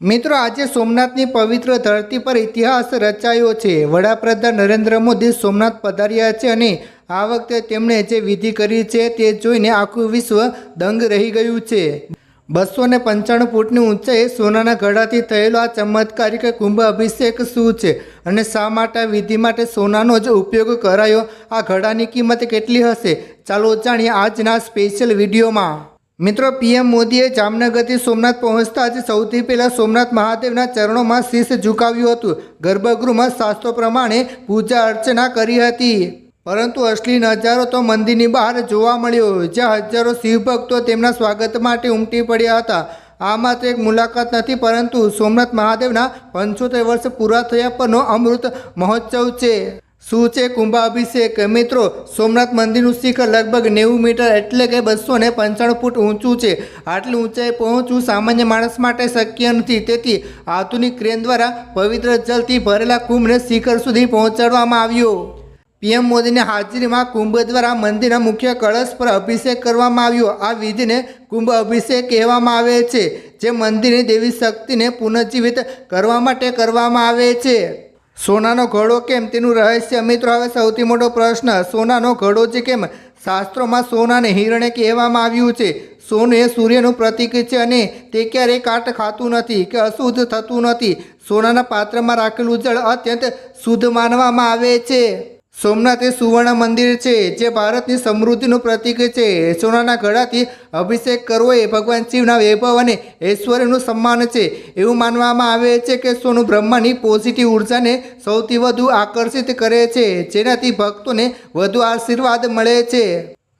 મિત્રો આજે સોમનાથની પવિત્ર ધરતી પર ઇતિહાસ રચાયો છે। વડાપ્રધાન નરેન્દ્ર મોદી સોમનાથ પધાર્યા છે અને આ વખતે તેમણે જે વિધિ કરી છે તે જોઈને આખું વિશ્વ દંગ રહી ગયું છે। 295 ફૂટની ઊંચાઈએ સોનાના ઘડાથી થયેલો આ ચમત્કારિક કુંભ અભિષેક શું છે અને શા માટે આ વિધિ માટે સોનાનો જ ઉપયોગ કરાયો? આ ઘડાની કિંમત કેટલી હશે? ચાલો જાણીએ આજના સ્પેશિયલ વિડીયોમાં। મિત્રો, પીએમ મોદીએ જામનગરથી સોમનાથ પહોંચતા જ સૌથી પહેલાં સોમનાથ મહાદેવના ચરણોમાં શીશ ઝુકાવ્યું હતું। ગર્ભગૃહમાં શાસ્ત્રો પ્રમાણે પૂજા અર્ચના કરી હતી, પરંતુ અસલી નજારો તો મંદિરની બહાર જોવા મળ્યો, જ્યાં હજારો શિવભક્તો તેમના સ્વાગત માટે ઉમટી પડ્યા હતા। આ માત્ર એક મુલાકાત નથી, પરંતુ સોમનાથ મહાદેવના 75 વર્ષ પૂરા થયા પરનો અમૃત મહોત્સવ છે। શું છે કુંભાભિષેક? મિત્રો, સોમનાથ મંદિરનું શિખર લગભગ 90 મીટર એટલે કે 295 ફૂટ ઊંચું છે। આટલી ઊંચાઈ પહોંચવું સામાન્ય માણસ માટે શક્ય નથી, તેથી આધુનિક ક્રેન દ્વારા પવિત્ર જલથી ભરેલા કુંભને શિખર સુધી પહોંચાડવામાં આવ્યો। પીએમ મોદીની હાજરીમાં કુંભ દ્વારા મંદિરના મુખ્ય કળશ પર અભિષેક કરવામાં આવ્યો। આ વિધિને કુંભ અભિષેક કહેવામાં આવે છે, જે મંદિરની દેવી શક્તિને પુનર્જીવિત કરવા માટે કરવામાં આવે છે। સોનાનો ઘડો કેમ, તેનું રહસ્ય? મિત્રો, હવે સૌથી મોટો પ્રશ્ન, સોનાનો ઘડો જ કેમ? શાસ્ત્રોમાં સોનાને હિરણ્ય કહેવામાં આવ્યું છે। સોનું એ સૂર્યનું પ્રતીક છે અને તે ક્યારેય કાટ ખાતું નથી કે અશુદ્ધ થતું નથી। સોનાના પાત્રમાં રાખેલું જળ અત્યંત શુદ્ધ માનવામાં આવે છે। સોમનાથ એ સુવર્ણ મંદિર છે, જે ભારતની સમૃદ્ધિનું પ્રતીક છે। સોનાના ઘડાથી અભિષેક કરવો એ ભગવાન શિવના વૈભવ અને ઐશ્વર્યનું સન્માન છે। એવું માનવામાં આવે છે કે સોનું બ્રહ્માંડની પોઝિટિવ ઉર્જાને સૌથી વધુ આકર્ષિત કરે છે, જેનાથી ભક્તોને વધુ આશીર્વાદ મળે છે।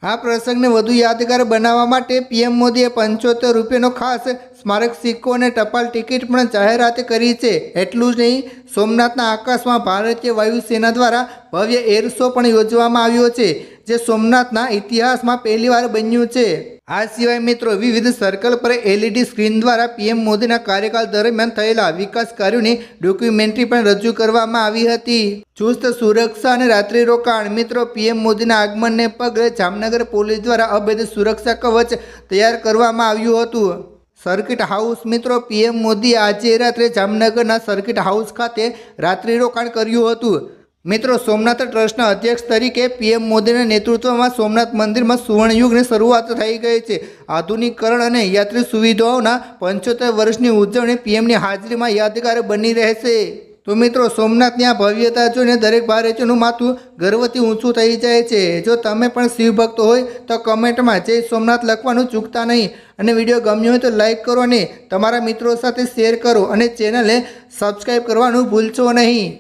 આ પ્રસંગને વધુ યાદગાર બનાવવા માટે પીએમ મોદીએ 75 રૂપિયાનો ખાસ સ્મારક સિક્કો અને ટપાલ ટિકિટ પણ જાહેરાત કરી છે। એટલું જ નહીં, સોમનાથના આકાશમાં ભારતીય વાયુસેના દ્વારા ભવ્ય એર શો પણ યોજવામાં આવ્યો છે, જે સોમનાથના ઇતિહાસમાં પહેલીવાર બન્યું છે। આ સિવાય મિત્રો, વિવિધ સર્કલ પર એલઈડી સ્ક્રીન દ્વારા પીએમ મોદીના કાર્યકાળ દરમિયાન થયેલા વિકાસ કાર્યોની ડોક્યુમેન્ટરી પણ રજૂ કરવામાં આવી હતી। ચુસ્ત સુરક્ષા અને રાત્રિ રોકાણ। મિત્રો, પીએમ મોદીના આગમનને પગલે જામનગર પોલીસ દ્વારા અભેદ સુરક્ષા કવચ તૈયાર કરવામાં આવ્યું હતું। Circuit house. મિત્રો, પીએમ મોદીએ આજે રાત્રે જામનગરના સર્કિટ હાઉસ ખાતે રાત્રિ રોકાણ કર્યું હતું। મિત્રો, સોમનાથ ટ્રસ્ટના અધ્યક્ષ તરીકે પીએમ મોદીના નેતૃત્વમાં સોમનાથ મંદિરમાં સુવર્ણયુગની શરૂઆત થઈ ગઈ છે। આધુનિકીકરણ અને યાત્રી સુવિધાઓના 75 વર્ષની ઉજવણી પીએમની હાજરીમાં યાદગાર બની રહેશે। તો મિત્રો, સોમનાથની આ ભવ્યતા જોઈને દરેક ભારતીયનું માથું ગર્વથી ઊંચું થઈ જાય છે। જો તમે પણ શિવભક્ત હોય તો કમેન્ટમાં જય સોમનાથ લખવાનું ચૂકતા નહીં, અને વિડીયો ગમ્યો હોય તો લાઈક કરો અને તમારા મિત્રો સાથે શેર કરો, અને ચેનલને સબસ્ક્રાઈબ કરવાનું ભૂલશો નહીં।